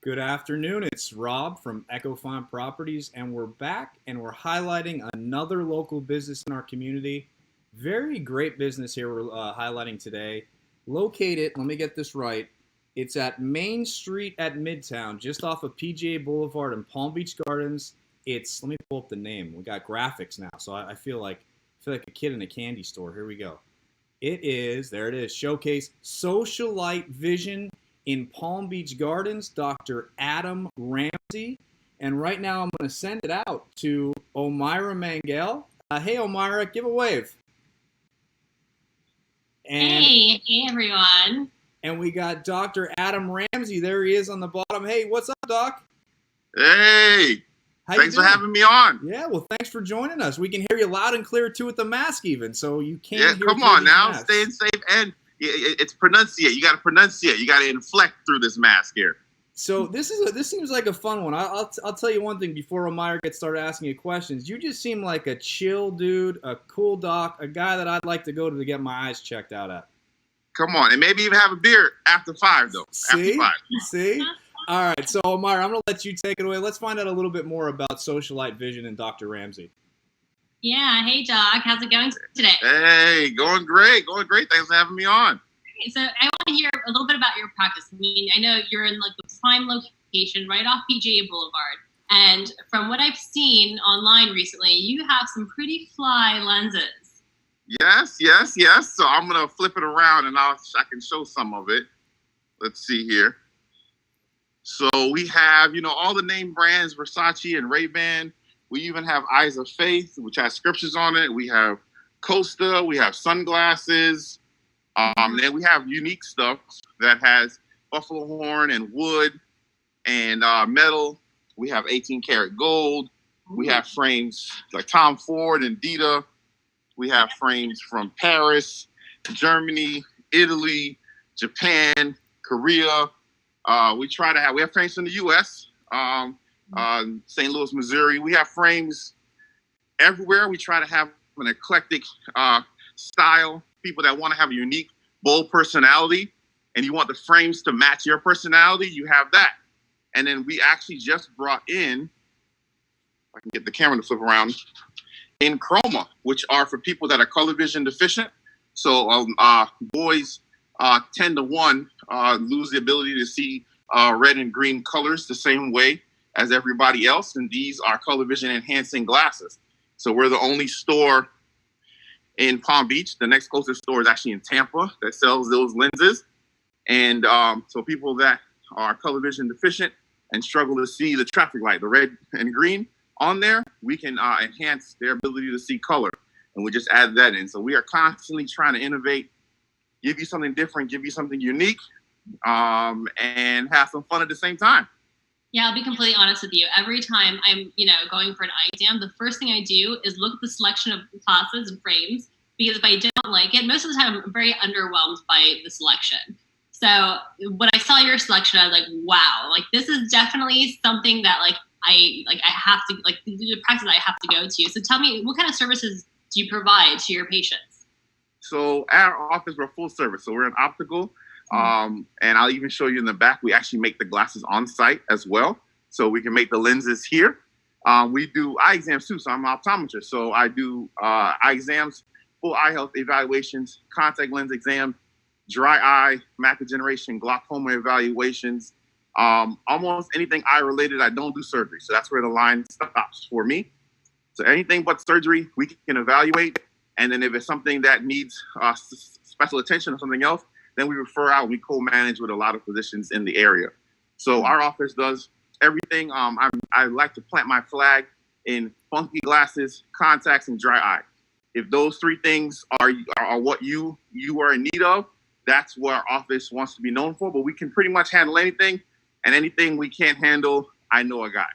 Good afternoon. It's Rob from Echo Font Properties, and we're back and we're highlighting another local business in our community. Very great business here we're highlighting today. Located, let me get this right, it's at Main Street at Midtown, just off of PGA Boulevard in Palm Beach Gardens. Let me pull up the name. We got graphics now, so I feel like a kid in a candy store. Here we go. There it is, Showcase Socialite Vision in Palm Beach Gardens, Dr. Adam Ramsey. And right now I'm going to send it out to Omira Mangel. Hey, Omira, give a wave. Hey everyone. And we got Dr. Adam Ramsey. There he is on the bottom. Hey, what's up, Doc? Hey, thanks for having me on. Yeah, well, thanks for joining us. We can hear you loud and clear, too, with the mask even, so you can't hear. Yeah, come on now, masks. staying safe, and it's pronunciate. You got to pronunciate. You got to inflect through this mask here. So this seems like a fun one. I'll tell you one thing before Omira gets started asking you questions. You just seem like a chill dude, a cool doc, a guy that I'd like to go to get my eyes checked out at. Come on, and maybe even have a beer after 5, though. See? After 5. See? All right, so Omira, I'm going to let you take it away. Let's find out a little bit more about Socialite Vision and Dr. Ramsey. Yeah, hey Doc, how's it going today? Hey, going great. Thanks for having me on. Okay, so I want to hear a little bit about your practice. I mean, I know you're in like the prime location right off PGA Boulevard. And from what I've seen online recently, you have some pretty fly lenses. Yes. So I'm going to flip it around and I can show some of it. Let's see here. So we have, all the name brands, Versace and Ray-Ban. We even have Eyes of Faith, which has scriptures on it. We have Costa. We have sunglasses. Then we have unique stuff that has buffalo horn and wood and metal. We have 18 karat gold. We have frames like Tom Ford and Dita. We have frames from Paris, Germany, Italy, Japan, Korea. We have frames from the U.S., St. Louis, Missouri. We have frames everywhere. We try to have an eclectic style. People that want to have a unique, bold personality, and you want the frames to match your personality, you have that. And then we actually just brought in, if I can get the camera to flip around, in chroma, which are for people that are color vision deficient. So boys 10 to 1 lose the ability to see red and green colors the same way as everybody else. And these are color vision enhancing glasses. So we're the only store in Palm Beach. The next closest store is actually in Tampa that sells those lenses. And so people that are color vision deficient and struggle to see the traffic light, the red and green on there, we can enhance their ability to see color. And we just add that in. So we are constantly trying to innovate, give you something different, give you something unique, and have some fun at the same time. Yeah, I'll be completely honest with you. Every time I'm, going for an eye exam, the first thing I do is look at the selection of glasses and frames, because if I don't like it, most of the time I'm very underwhelmed by the selection. So when I saw your selection, I was like, wow, like this is definitely something that I have to, the practice I have to go to. So tell me, what kind of services do you provide to your patients? So at our office, we're full service. So we're an optical. And I'll even show you in the back, we actually make the glasses on site as well. So we can make the lenses here. We do eye exams too. So I'm an optometrist. So I do eye exams, full eye health evaluations, contact lens exam, dry eye, macular degeneration, glaucoma evaluations, almost anything eye related. I don't do surgery. So that's where the line stops for me. So anything but surgery, we can evaluate. And then if it's something that needs special attention or something else, then we refer out. We co-manage with a lot of physicians in the area. So our office does everything. I like to plant my flag in funky glasses, contacts, and dry eye. If those three things are what you are in need of, that's what our office wants to be known for. But we can pretty much handle anything, and anything we can't handle, I know a guy.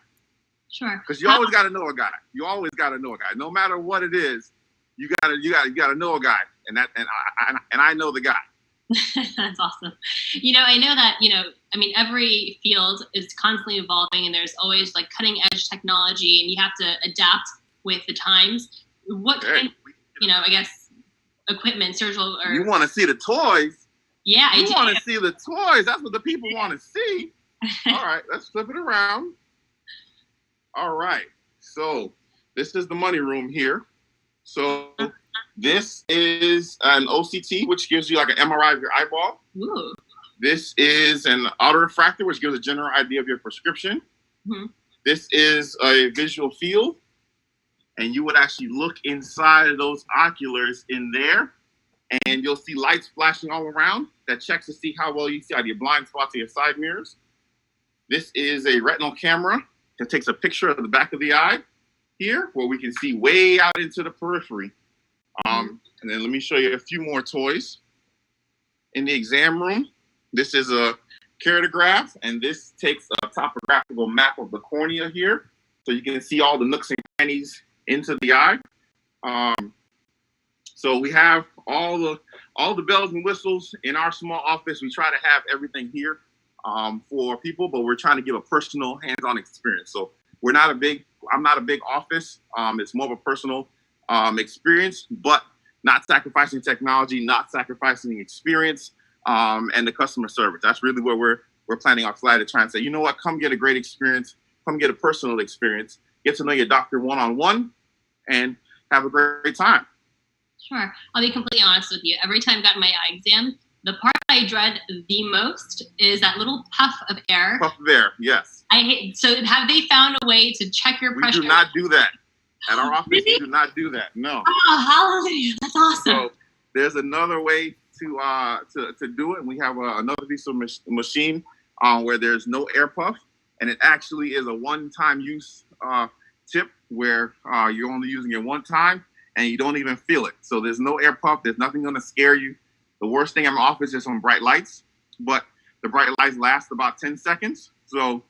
Sure. Because you always got to know a guy. You always got to know a guy. No matter what it is, you gotta know a guy, and I know the guy. That's awesome. I know that, every field is constantly evolving and there's always cutting edge technology and you have to adapt with the times. What kind I guess equipment, surgical or... You want to see the toys? Yeah, I do. You want to see the toys. That's what the people want to see. All right, let's flip it around. All right, so this is the money room here. So this is an OCT, which gives you like an MRI of your eyeball. Ooh. This is an autorefractor, which gives a general idea of your prescription. Mm-hmm. This is a visual field, and you would actually look inside of those oculars in there, and you'll see lights flashing all around. That checks to see how well you see out of your blind spots or your side mirrors. This is a retinal camera that takes a picture of the back of the eye here, where we can see way out into the periphery. And then let me show you a few more toys. In the exam room, this is a keratograph, and this takes a topographical map of the cornea here, so you can see all the nooks and crannies into the eye. So we have all the bells and whistles in our small office. We try to have everything here for people, but we're trying to give a personal, hands-on experience. So I'm not a big office. It's more of a personal experience, but not sacrificing technology, not sacrificing experience, and the customer service. That's really where we're planning our flight to try and say, you know what, come get a great experience, come get a personal experience, get to know your doctor one-on-one, and have a great time. Sure. I'll be completely honest with you. Every time I got my eye exam, the part I dread the most is that little puff of air. Puff of air, yes. I hate. So have they found a way to check your pressure? We do not do that. At our office, Really? we do not do that. No. Oh, hallelujah! That's awesome. So there's another way to do it. We have another piece of machine where there's no air puff, and it actually is a one-time use tip where you're only using it one time and you don't even feel it. So there's no air puff. There's nothing going to scare you. The worst thing in my office is some bright lights, but the bright lights last about 10 seconds. So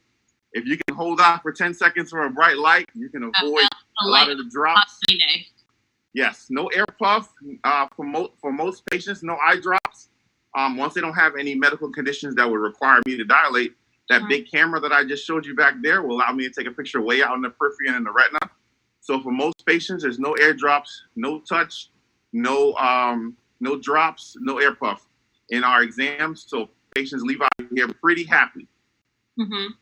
if you can hold out for 10 seconds for a bright light, you can avoid a lot of the drops. Yes, no air puff for most patients, no eye drops. Once they don't have any medical conditions that would require me to dilate, that big camera that I just showed you back there will allow me to take a picture way out in the periphery and in the retina. So for most patients, there's no air drops, no touch, no drops, no air puff in our exams. So patients leave out here pretty happy. Mm-hmm.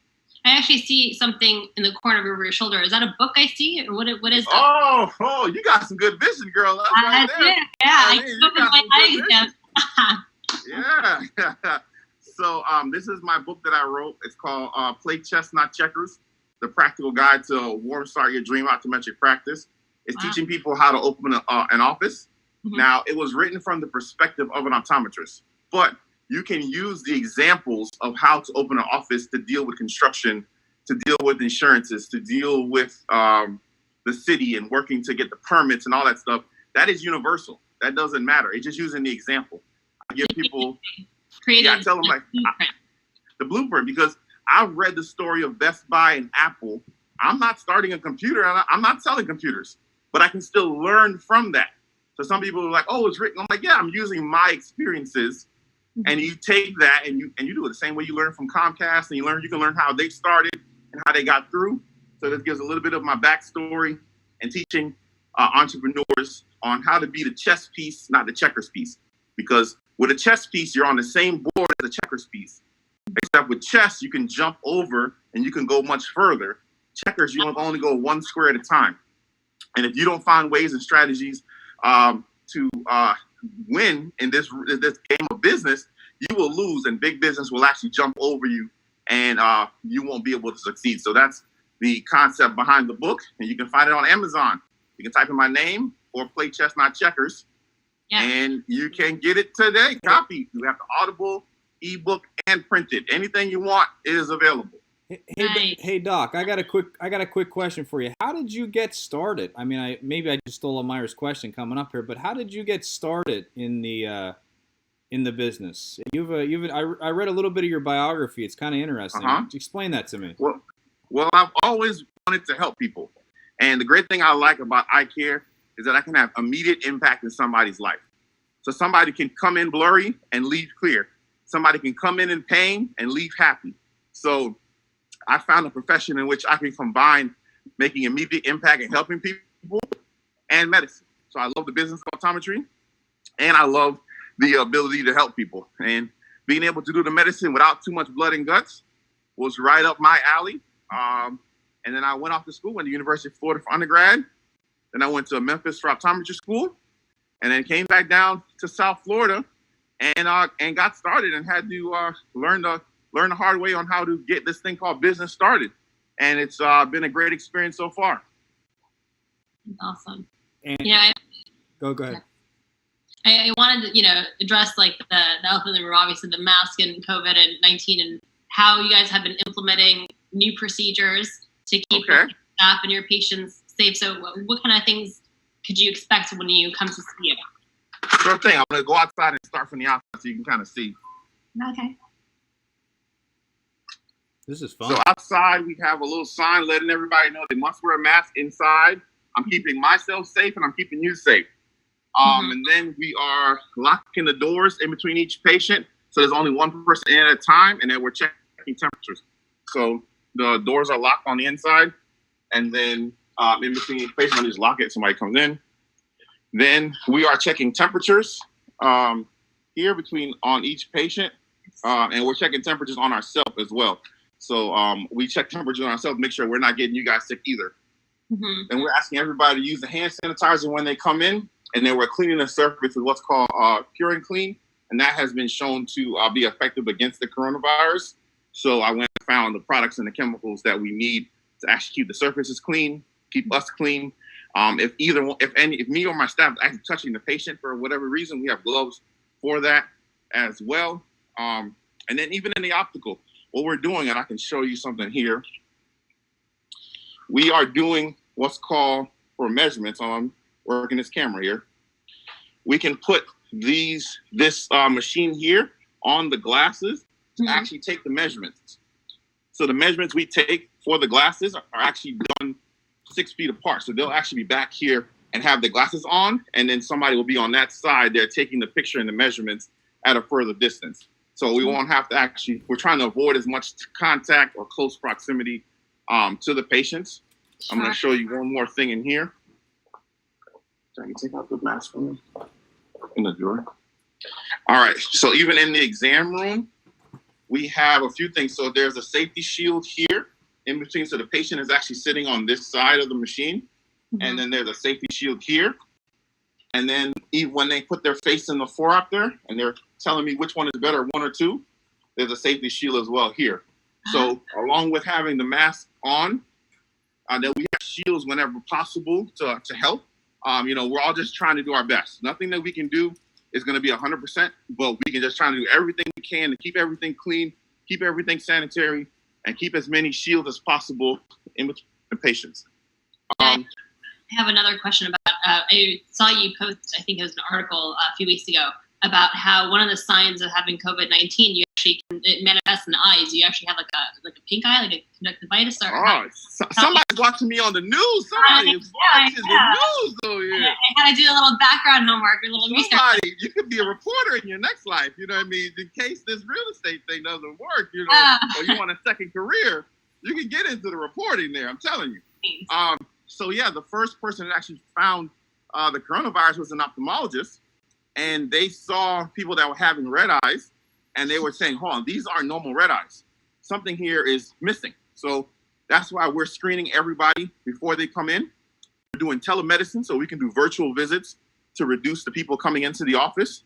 I actually see something in the corner of your shoulder. Is that a book I see? Or what is that? Oh, you got some good vision, girl. That's right there. Yeah, I opened my eyes down. Yeah. So this is my book that I wrote. It's called Play Chess, Not Checkers, The Practical Guide to Warm Start Your Dream Optometric Practice. It's teaching people how to open an office. Mm-hmm. Now, it was written from the perspective of an optometrist, but you can use the examples of how to open an office to deal with construction, to deal with insurances, to deal with the city and working to get the permits and all that stuff. That is universal. That doesn't matter. It's just using the example. I give people, I tell them like the blueprint, because I've read the story of Best Buy and Apple. I'm not starting a computer. I'm not selling computers, but I can still learn from that. So some people are like, oh, it's written. I'm like, yeah, I'm using my experiences. And you take that and you do it the same way you learn from Comcast, and you can learn how they started and how they got through. So this gives a little bit of my backstory and teaching entrepreneurs on how to be the chess piece, not the checkers piece. Because with a chess piece, you're on the same board as a checkers piece. Except with chess, you can jump over and you can go much further. Checkers, you only go one square at a time. And if you don't find ways and strategies to win in this game of business, you will lose, and big business will actually jump over you, and you won't be able to succeed. So that's the concept behind the book, and you can find it on Amazon. You can type in my name or Play Chess Not Checkers, and you can get it today. Copy. You have the Audible, ebook, and printed. Anything you want is available. Hey Doc, I got a quick question for you. How did you get started? I mean, maybe I just stole Amira's question coming up here, but how did you get started in the business? I read a little bit of your biography. It's kind of interesting. Explain that to me. Well, I've always wanted to help people, and the great thing I like about eye care is that I can have immediate impact in somebody's life. So somebody can come in blurry and leave clear. Somebody can come in pain and leave happy. So I found a profession in which I can combine making immediate impact and helping people and medicine. So I love the business of optometry, and I love the ability to help people. And being able to do the medicine without too much blood and guts was right up my alley. And then I went off to school, went to University of Florida for undergrad. Then I went to Memphis for optometry school, and then came back down to South Florida and got started and had to learn the hard way on how to get this thing called business started. And it's been a great experience so far. Awesome. And go ahead. I wanted to, address like the elephant in the room, obviously the mask and COVID-19 and how you guys have been implementing new procedures to keep your staff and your patients safe. So what kind of things could you expect when you come to see you? Sure thing. I'm going to go outside and start from the outside so you can kind of see. Okay. This is fun. So outside, we have a little sign letting everybody know they must wear a mask inside. I'm keeping myself safe and I'm keeping you safe. And then we are locking the doors in between each patient. So there's only one person in at a time, and then we're checking temperatures. So the doors are locked on the inside, and then in between each patient, I just lock it. Somebody comes in. Then we are checking temperatures here on each patient, and we're checking temperatures on ourselves as well. So we check temperatures on ourselves, make sure we're not getting you guys sick either. And we're asking everybody to use the hand sanitizer when they come in, and then we're cleaning the surface with what's called Pure and Clean, and that has been shown to be effective against the coronavirus. So I went and found the products and the chemicals that we need to actually keep the surfaces clean, keep us clean. If me or my staff is actually touching the patient for whatever reason, we have gloves for that as well. And then even in the optical, what we're doing, and I can show you something here. We are doing what's called for measurements on working this camera here. We can put this machine here on the glasses to actually take the measurements. So the measurements we take for the glasses are actually done 6 feet apart. So they'll actually be back here and have the glasses on, and then somebody will be on that side there taking the picture and the measurements at a further distance. So we won't have to we're trying to avoid as much contact or close proximity to the patients. I'm going to show you one more thing in here. I can take out the mask for me in the drawer. All right. So even in the exam room, we have a few things. So there's a safety shield here in between. So the patient is actually sitting on this side of the machine. And then there's a safety shield here. And then even when they put their face in the phoropter and they're telling me which one is better, 1 or 2, there's a safety shield as well here. So along with having the mask on, then we have shields whenever possible to help. We're all just trying to do our best. Nothing that we can do is going to be 100%, but we can just try to do everything we can to keep everything clean, keep everything sanitary, and keep as many shields as possible in between the patients. I have another question about, I saw you post, I think it was an article a few weeks ago, about how one of the signs of having COVID-19, it manifests in the eyes. You actually have like a pink eye, like a conjunctivitis. Somebody's watching me on the news. Somebody is watching the news. Oh yeah. I had to do a little background homework, a little research. You could be a reporter in your next life. You know what I mean? In case this real estate thing doesn't work, or you want a second career, you can get into the reporting there. I'm telling you. So yeah, the first person that actually found the coronavirus was an ophthalmologist, and they saw people that were having red eyes. And they were saying, hold on, these aren't normal red eyes. Something here is missing. So that's why we're screening everybody before they come in. We're doing telemedicine so we can do virtual visits to reduce the people coming into the office.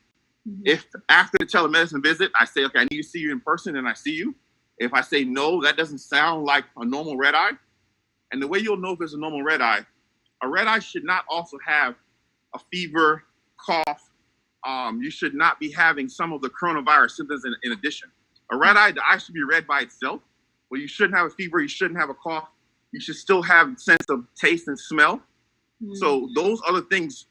If after the telemedicine visit, I say, okay, I need to see you in person, and I see you. If I say, no, that doesn't sound like a normal red eye. And the way you'll know if it's a normal red eye, a red eye should not also have a fever, cough. You should not be having some of the coronavirus symptoms in addition. A red eye, the eye should be red by itself, but you shouldn't have a fever, you shouldn't have a cough. You should still have a sense of taste and smell. So those other things,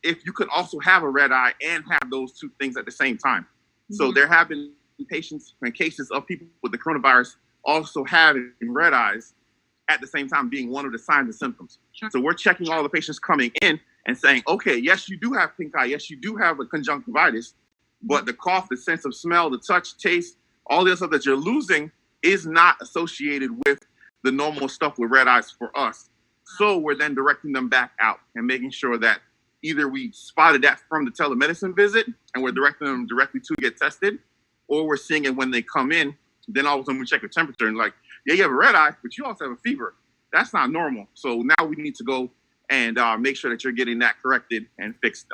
if you could also have a red eye and have those two things at the same time. So there have been patients and cases of people with the coronavirus also having red eyes at the same time being one of the signs and symptoms. So we're checking all the patients coming in and saying, okay, yes, you do have pink eye. Yes, you do have a conjunctivitis, but the cough, the sense of smell, the touch, taste, all this stuff that you're losing is not associated with the normal stuff with red eyes for us. So we're then directing them back out and making sure that either we spotted that from the telemedicine visit and we're directing them directly to get tested, or we're seeing it when they come in Then all of a sudden we check your temperature and like, yeah, you have a red eye, but you also have a fever. That's not normal. So now we need to go and make sure that you're getting that corrected and fixed.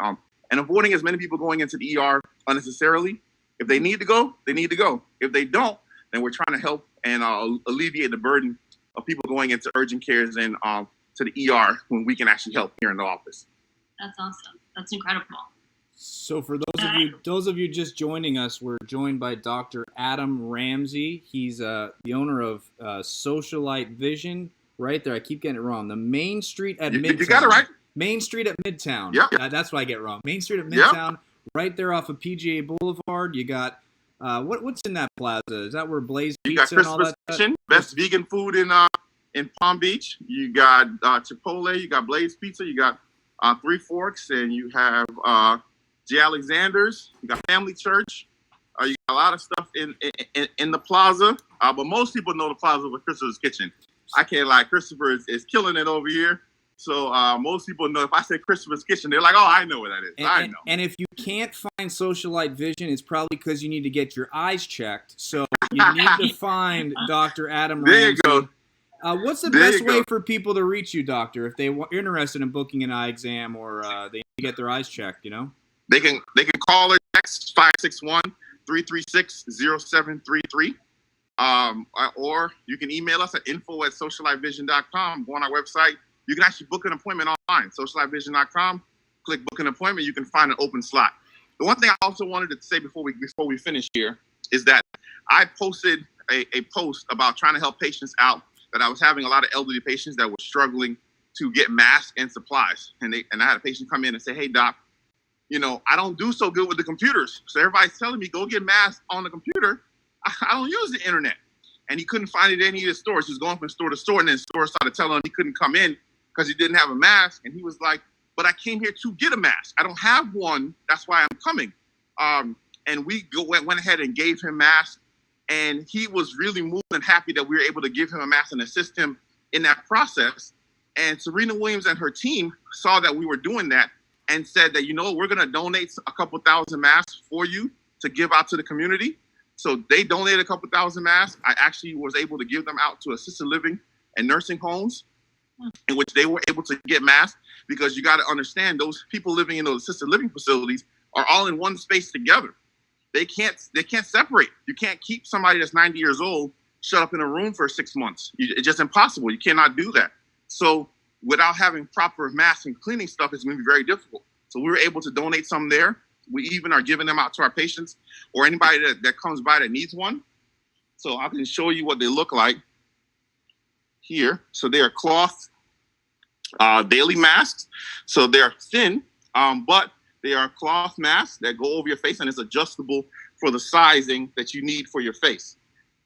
And avoiding as many people going into the ER unnecessarily. If they need to go, they need to go. If they don't, then we're trying to help and alleviate the burden of people going into urgent cares and to the ER when we can actually help here in the office. That's awesome. That's incredible. So for those of you just joining us, we're joined by Dr. Adam Ramsey. He's the owner of Socialite Vision. Right there, I keep getting it wrong. The Main Street at Midtown. You got it right. Main Street at Midtown. Yep. That's what I get wrong. Main Street at Midtown, right there off of PGA Boulevard. You got what's in that plaza? Is that where Blaze Pizza and all that? Kitchen, best vegan food in Palm Beach. You got Chipotle. You got Blaze Pizza. You got Three Forks, and you have J. Alexander's. You got Family Church. You got a lot of stuff in the plaza. But most people know the plaza with Christopher's Kitchen. I can't lie. Christopher is killing it over here. So most people know if I say Christopher's Kitchen, they're like, oh, I know where that is. I know. And if you can't find Socialite Vision, it's probably because you need to get your eyes checked. So you need to find Dr. Adam Ramsey. There you go. What's the best way for people to reach you, doctor, if they're interested in booking an eye exam or they need to get their eyes checked, you know? They can call or text 561-336-0733. Or you can email us at info@socialitevision.com. Go on our website. You can actually book an appointment online, socialitevision.com. Click book an appointment. You can find an open slot. The one thing I also wanted to say before we finish here is that I posted a post about trying to help patients out, that I was having a lot of elderly patients that were struggling to get masks and supplies. And I had a patient come in and say, hey, doc, you know, I don't do so good with the computers. So everybody's telling me, go get masks on the computer. I don't use the internet. And he couldn't find it in any of the stores. He was going from store to store, and then the store started telling him he couldn't come in because he didn't have a mask. And he was like, but I came here to get a mask. I don't have one. That's why I'm coming. And we went ahead and gave him masks. And he was really moved and happy that we were able to give him a mask and assist him in that process. And Serena Williams and her team saw that we were doing that and said that, you know, we're going to donate a couple thousand masks for you to give out to the community. So they donated a couple thousand masks. I actually was able to give them out to assisted living and nursing homes in which they were able to get masks, because you got to understand those people living in those assisted living facilities are all in one space together. They can't separate. You can't keep somebody that's 90 years old shut up in a room for 6 months. It's just impossible. You cannot do that. So without having proper masks and cleaning stuff, it's going to be very difficult. So we were able to donate some there. We even are giving them out to our patients or anybody that comes by that needs one. So I can show you what they look like here. So they are cloth daily masks. So they're thin, but they are cloth masks that go over your face, and it's adjustable for the sizing that you need for your face.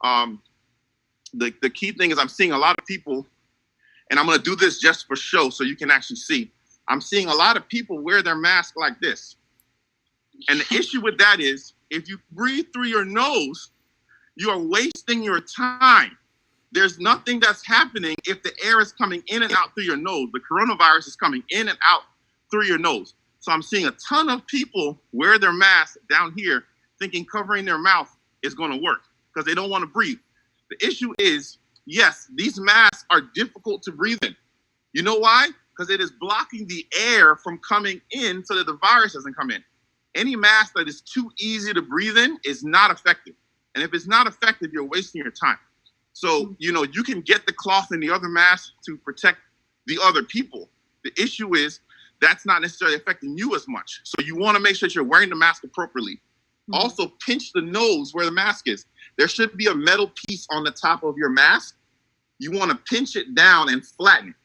The key thing is I'm seeing a lot of people, and I'm going to do this just for show so you can actually see. I'm seeing a lot of people wear their mask like this. And the issue with that is if you breathe through your nose, you are wasting your time. There's nothing that's happening if the air is coming in and out through your nose. The coronavirus is coming in and out through your nose. So I'm seeing a ton of people wear their masks down here thinking covering their mouth is going to work because they don't want to breathe. The issue is, yes, these masks are difficult to breathe in. You know why? Because it is blocking the air from coming in so that the virus doesn't come in. Any mask that is too easy to breathe in is not effective. And if it's not effective, you're wasting your time. So, you know, you can get the cloth and the other mask to protect the other people. The issue is that's not necessarily affecting you as much. So you want to make sure that you're wearing the mask appropriately. Mm-hmm. Also, pinch the nose where the mask is. There should be a metal piece on the top of your mask. You want to pinch it down and flatten it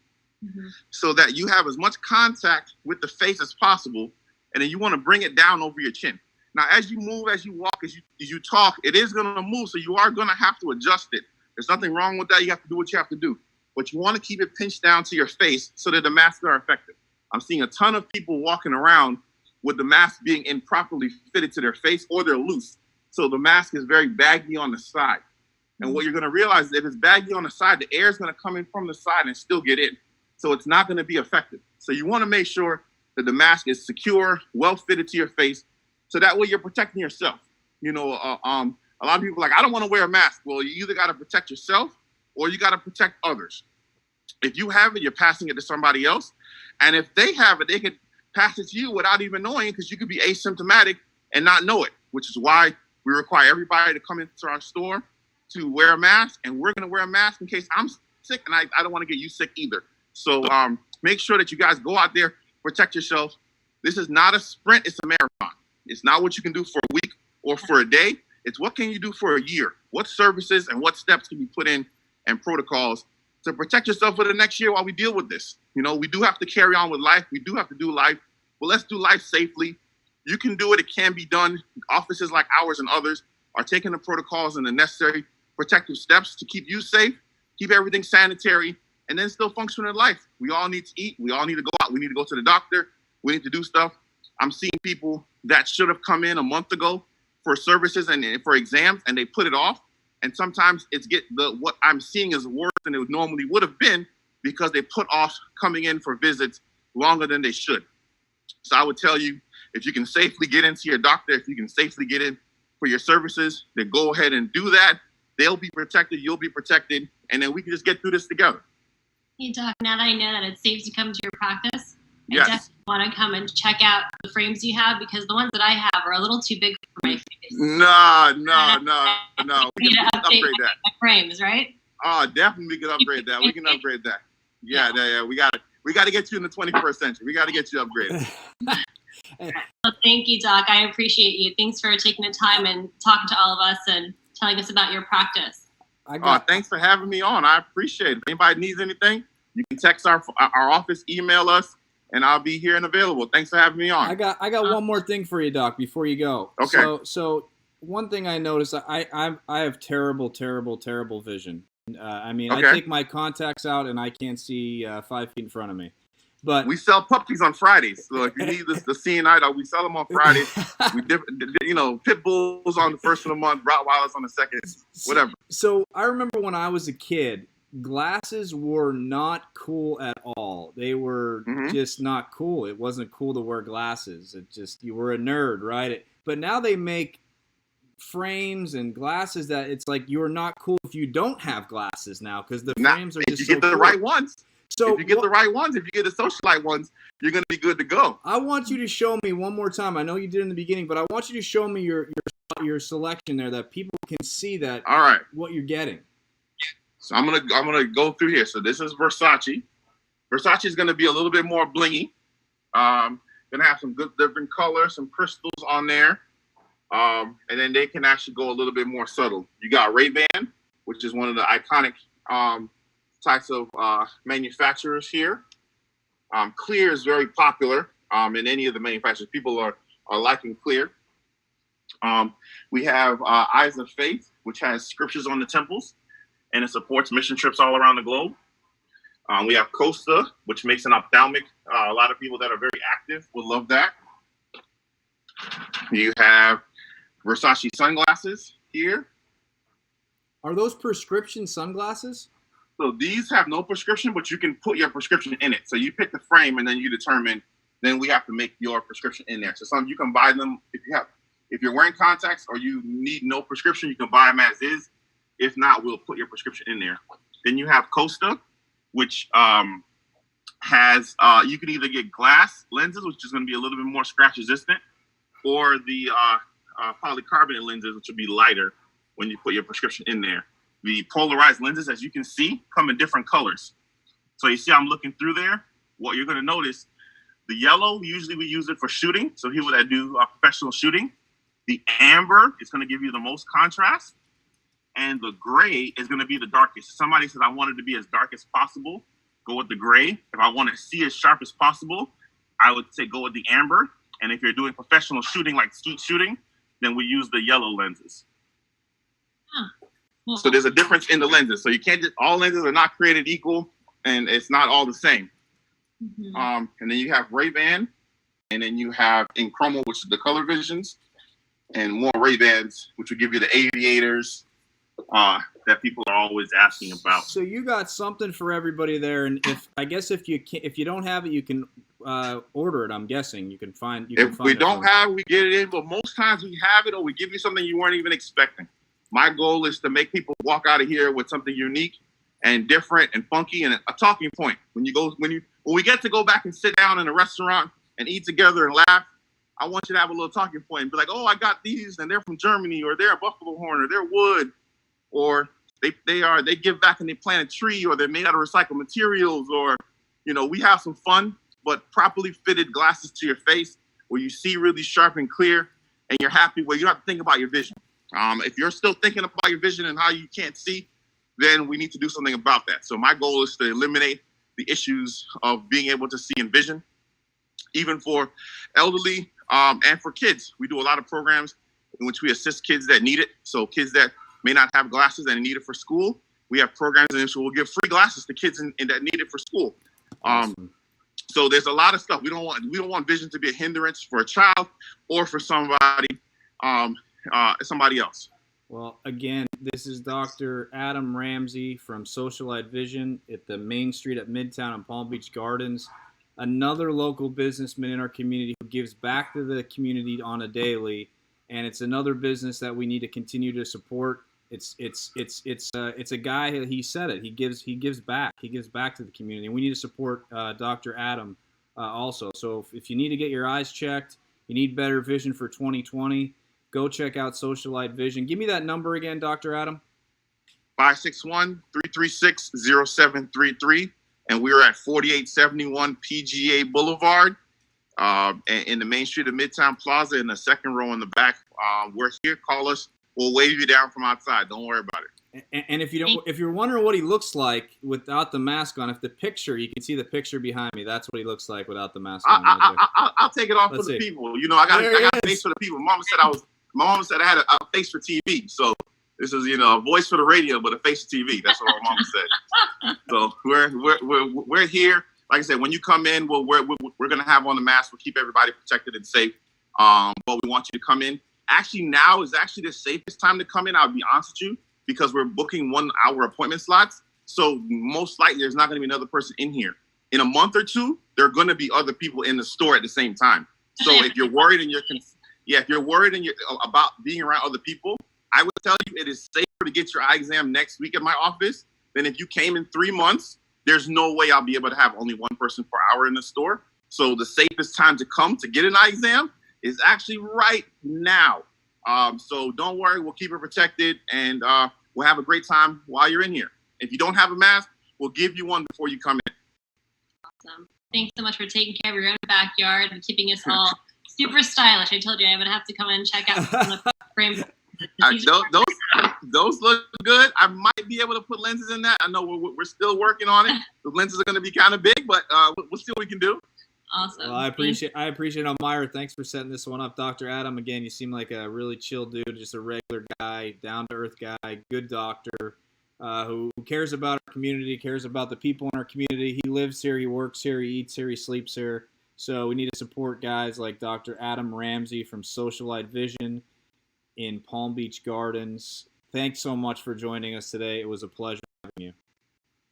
so that you have as much contact with the face as possible. And then you want to bring it down over your chin. Now, as you move, as you walk, as you talk, it is going to move. So you are going to have to adjust it. There's nothing wrong with that. You have to do what you have to do. But you want to keep it pinched down to your face so that the masks are effective. I'm seeing a ton of people walking around with the mask being improperly fitted to their face, or they're loose. So the mask is very baggy on the side. And what you're going to realize is if it's baggy on the side, the air is going to come in from the side and still get in. So it's not going to be effective. So you want to make sure that the mask is secure, well fitted to your face, so that way you're protecting yourself. You know, a A lot of people are like, I don't want to wear a mask. Well, you either got to protect yourself or you got to protect others. If you have it, you're passing it to somebody else. And if they have it, they can pass it to you without even knowing, because you could be asymptomatic and not know it, which is why we require everybody to come into our store to wear a mask. And we're going to wear a mask in case I'm sick, and I don't want to get you sick either. So make sure that you guys go out there, protect yourselves. This is not a sprint, it's a marathon. It's not what you can do for a week or for a day. It's what can you do for a year? What services and what steps can be put in and protocols to protect yourself for the next year while we deal with this? You know, we do have to carry on with life. We do have to do life, but let's do life safely. You can do it. It can be done. Offices like ours and others are taking the protocols and the necessary protective steps to keep you safe, keep everything sanitary, and then still function in life. We all need to eat. We all need to go out. We need to go to the doctor. We need to do stuff. I'm seeing people that should have come in a month ago for services and for exams, and they put it off. And sometimes what I'm seeing is worse than it normally would have been because they put off coming in for visits longer than they should. So I would tell you, if you can safely get into your doctor, if you can safely get in for your services, then go ahead and do that. They'll be protected, you'll be protected, and then we can just get through this together. Hey, Doc, now that I know that it's safe to come to your practice, Yes. I definitely want to come and check out the frames you have, because the ones that I have are a little too big for my face. No. We need can to update upgrade that. my frames, right? Oh, definitely we can upgrade that. We can upgrade that. Yeah. We got to get you in the 21st century. We got to get you upgraded. Well, thank you, Doc. I appreciate you. Thanks for taking the time and talking to all of us and telling us about your practice. Thanks for having me on. I appreciate it. If anybody needs anything, you can text our office, email us, and I'll be here and available. Thanks for having me on. I got one more thing for you, Doc, before you go. Okay. So one thing I noticed, I have terrible vision. Okay. I take my contacts out and I can't see 5 feet in front of me. But we sell puppies on Fridays. So if you need the CNI dog, we sell them on Fridays. We pit bulls on the first of the month, Rottweilers on the second, whatever. So I remember when I was a kid, glasses were not cool at all. They were just not cool. It wasn't cool to wear glasses. You were a nerd, right? But now they make frames and glasses that it's like you're not cool if you don't have glasses now, because the frames are just if you get the right ones. So if you get the right ones, if you get the Socialite ones, you're going to be good to go. I want you to show me one more time. I know you did in the beginning, but I want you to show me your selection there, that people can see that. All right. What you're getting. So I'm gonna go through here. So this is Versace. Versace is gonna be a little bit more blingy. Gonna have some good different colors, some crystals on there, and then they can actually go a little bit more subtle. You got Ray-Ban, which is one of the iconic types of manufacturers here. Clear is very popular in any of the manufacturers. People are liking clear. We have Eyes of Faith, which has scriptures on the temples, and it supports mission trips all around the globe. We have Costa, which makes an ophthalmic. A lot of people that are very active will love that. You have Versace sunglasses here. Are those prescription sunglasses? So these have no prescription, but you can put your prescription in it. So you pick the frame, and then you determine. Then we have to make your prescription in there. So some you can buy them if you're wearing contacts or you need no prescription, you can buy them as is. If not, we'll put your prescription in there. Then you have Costa, which has you can either get glass lenses, which is going to be a little bit more scratch resistant, or the polycarbonate lenses, which will be lighter when you put your prescription in there. The polarized lenses, as you can see, come in different colors. So you see I'm looking through there. What you're going to notice, the yellow, usually we use it for shooting. So people that do professional shooting. The amber is going to give you the most contrast. And the gray is going to be the darkest. Somebody said I want it to be as dark as possible. Go with the gray. If I want to see as sharp as possible, I would say go with the amber. And if you're doing professional shooting, like skeet shooting, then we use the yellow lenses. So there's a difference in the lenses. So you can't just, all lenses are not created equal, and it's not all the same. And then you have Ray-Ban, and then you have in Chroma, which is the color visions, and more Ray-Bans, which will give you the aviators that people are always asking about. So you got something for everybody there, and if you don't have it, you can order it. I'm guessing you can find. If we don't have, we get it in. But most times we have it, or we give you something you weren't even expecting. My goal is to make people walk out of here with something unique and different and funky and a talking point. When we get to go back and sit down in a restaurant and eat together and laugh, I want you to have a little talking point and be like, oh, I got these and they're from Germany, or they're a buffalo horn, or they're wood, or they give back and they plant a tree, or they're made out of recycled materials, or we have some fun but properly fitted glasses to your face where you see really sharp and clear and you're happy, where you don't have to think about your vision. If you're still thinking about your vision and how you can't see, then we need to do something about that. So my goal is to eliminate the issues of being able to see and vision, even for elderly and for kids. We do a lot of programs in which we assist kids that need it. So kids that may not have glasses and need it for school, we have programs in which we'll give free glasses to kids that need it for school. So there's a lot of stuff. We don't want vision to be a hindrance for a child or for somebody else. Well, again, this is Dr. Adam Ramsey from Socialite Vision at the Main Street at Midtown and Palm Beach Gardens. Another local businessman in our community who gives back to the community on a daily, and it's another business that we need to continue to support. It's a guy. He said it. He gives back. He gives back to the community, and we need to support Dr. Adam also. So if you need to get your eyes checked, you need better vision for 2020. Go check out Socialite Vision. Give me that number again, Dr. Adam. 561-336-0733. And we're at 4871 PGA Boulevard in the Main Street of Midtown Plaza in the second row in the back. We're here. Call us. We'll wave you down from outside. Don't worry about it. And if you're wondering what he looks like without the mask on, you can see the picture behind me. That's what he looks like without the mask on. I'll take it off for the people. I got a face for the people. My mama said I had a face for TV. So this is a voice for the radio, but a face for TV. That's what my mama said. So we're here. Like I said, when you come in, we're gonna have on the mask. We'll keep everybody protected and safe. But we want you to come in. Actually, now is actually the safest time to come in. I'll be honest with you, because we're booking 1 hour appointment slots. So most likely there's not going to be another person in here. In a month or two, there are going to be other people in the store at the same time. So if you're worried and you're about being around other people, I would tell you it is safer to get your eye exam next week at my office than if you came in 3 months. There's no way I'll be able to have only one person per hour in the store. So the safest time to come to get an eye exam is actually right now. So don't worry, we'll keep it protected, and we'll have a great time while you're in here. If you don't have a mask, we'll give you one before you come in. Awesome. Thanks so much for taking care of your own backyard and keeping us all super stylish. I told you I'm going to have to come in and check out some of the frames. Those look good. I might be able to put lenses in that. I know we're still working on it. The lenses are going to be kind of big, but we'll see what we can do. Awesome. Well, I appreciate it, Elmira. Thanks for setting this one up. Dr. Adam, again, you seem like a really chill dude, just a regular guy, down-to-earth guy, good doctor, who cares about our community, cares about the people in our community. He lives here, he works here, he eats here, he sleeps here. So we need to support guys like Dr. Adam Ramsey from Socialite Vision in Palm Beach Gardens. Thanks so much for joining us today. It was a pleasure having you.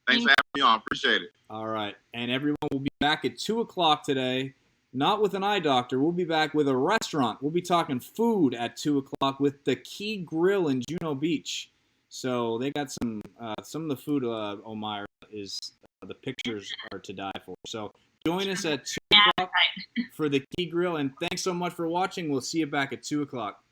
Thanks for having me on. Appreciate it. All right. And everyone will be back at 2 o'clock today, not with an eye doctor. We'll be back with a restaurant. We'll be talking food at 2 o'clock with the Key Grill in Juno Beach. So they got some of the food, Elmira, is the pictures are to die for. So join us at 2 o'clock for the Key Grill. And thanks so much for watching. We'll see you back at 2 o'clock.